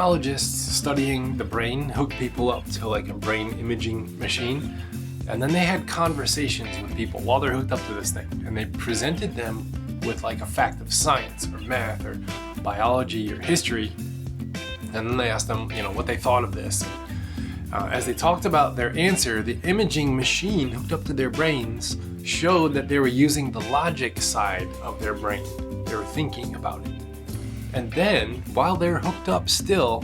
neurologists studying the brain hooked people up to like a brain imaging machine, and then they had conversations with people while they're hooked up to this thing, and they presented them with like a fact of science or math or biology or history, and then they asked them, what they thought of this. As they talked about their answer, the imaging machine hooked up to their brains showed that they were using the logic side of their brain. They were thinking about it. And then, while they're hooked up still,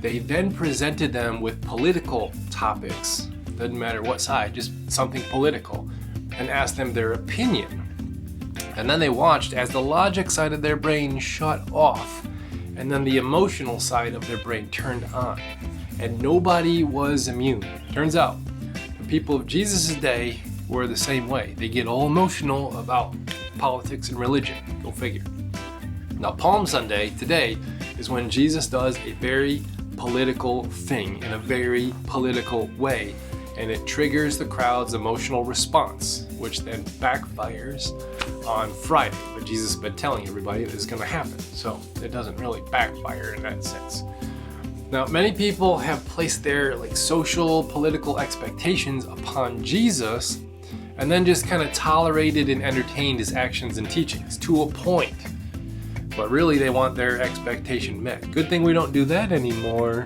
they then presented them with political topics, doesn't matter what side, just something political, and asked them their opinion. And then they watched as the logic side of their brain shut off, and then the emotional side of their brain turned on. And nobody was immune. Turns out, the people of Jesus' day were the same way. They get all emotional about politics and religion. Go figure. Now, Palm Sunday today is when Jesus does a very political thing in a very political way, and it triggers the crowd's emotional response, which then backfires on Friday. But Jesus has been telling everybody this is going to happen, so it doesn't really backfire in that sense. Now, many people have placed their social, political expectations upon Jesus, and then just kind of tolerated and entertained his actions and teachings to a point. But really, they want their expectation met. Good thing we don't do that anymore.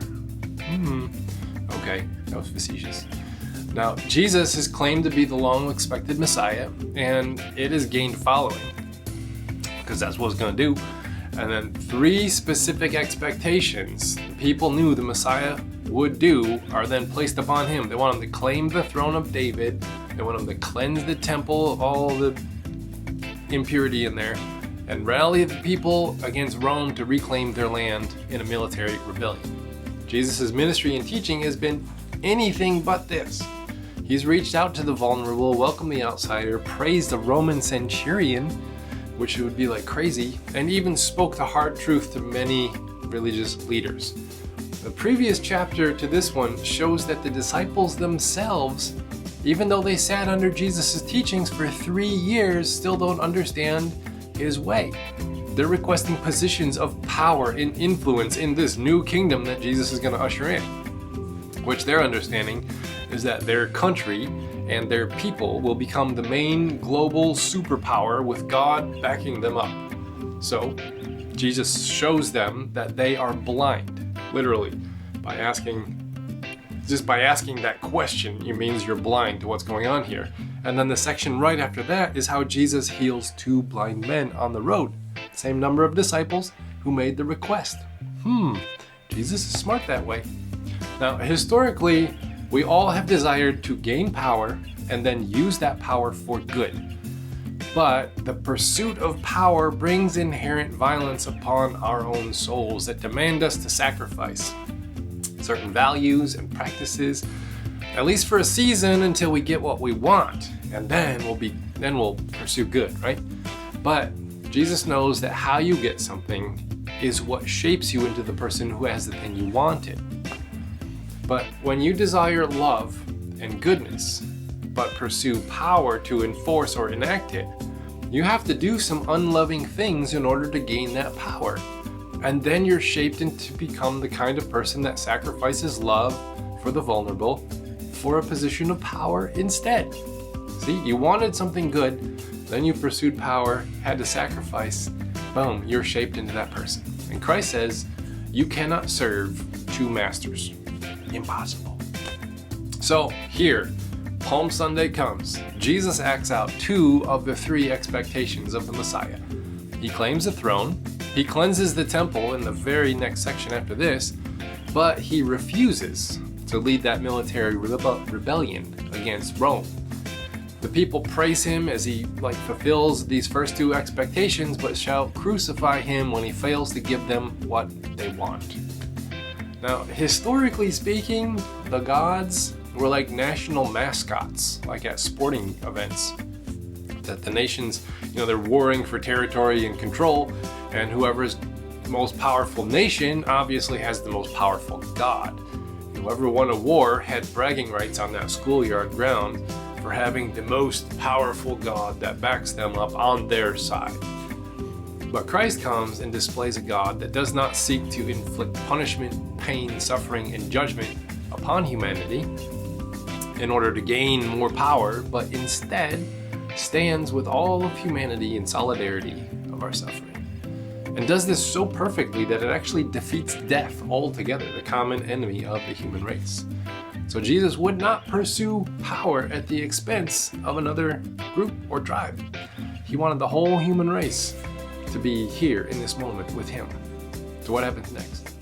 Okay, that was facetious. Now, Jesus is claimed to be the long-expected Messiah, and it has gained following, because that's what it's going to do. And then 3 specific expectations people knew the Messiah would do are then placed upon him. They want him to claim the throne of David. They want him to cleanse the temple of all the impurity in there, and rally the people against Rome to reclaim their land in a military rebellion. Jesus' ministry and teaching has been anything but this. He's reached out to the vulnerable, welcomed the outsider, praised the Roman centurion, which would be like crazy, and even spoke the hard truth to many religious leaders. The previous chapter to this one shows that the disciples themselves, even though they sat under Jesus' teachings for 3 years, still don't understand his way. They're requesting positions of power and influence in this new kingdom that Jesus is going to usher in, which their understanding is that their country and their people will become the main global superpower with God backing them up. So, Jesus shows them that they are blind, literally, by asking that question, it means you're blind to what's going on here. And then the section right after that is how Jesus heals 2 blind men on the road. Same number of disciples who made the request. Jesus is smart that way. Now, historically, we all have desired to gain power and then use that power for good. But the pursuit of power brings inherent violence upon our own souls that demand us to sacrifice certain values and practices, at least for a season until we get what we want, and then we'll pursue good, right? But Jesus knows that how you get something is what shapes you into the person who has the thing you wanted. But when you desire love and goodness, but pursue power to enforce or enact it, you have to do some unloving things in order to gain that power. And then you're shaped into become the kind of person that sacrifices love for the vulnerable for a position of power instead. See, you wanted something good, then you pursued power, had to sacrifice, boom, you're shaped into that person. And Christ says, you cannot serve 2 masters. Impossible. So here, Palm Sunday comes. Jesus acts out 2 of the 3 expectations of the Messiah. He claims the throne, he cleanses the temple in the very next section after this, but he refuses to lead that military rebellion against Rome. The people praise him as he fulfills these first 2 expectations, but shall crucify him when he fails to give them what they want. Now, historically speaking, the gods were like national mascots, like at sporting events. That the nations, they're warring for territory and control, and whoever's the most powerful nation obviously has the most powerful god. Whoever won a war had bragging rights on that schoolyard ground for having the most powerful god that backs them up on their side. But Christ comes and displays a God that does not seek to inflict punishment, pain, suffering, and judgment upon humanity in order to gain more power, but instead stands with all of humanity in solidarity of our suffering. And does this so perfectly that it actually defeats death altogether, the common enemy of the human race. So Jesus would not pursue power at the expense of another group or tribe. He wanted the whole human race to be here in this moment with him. So what happens next?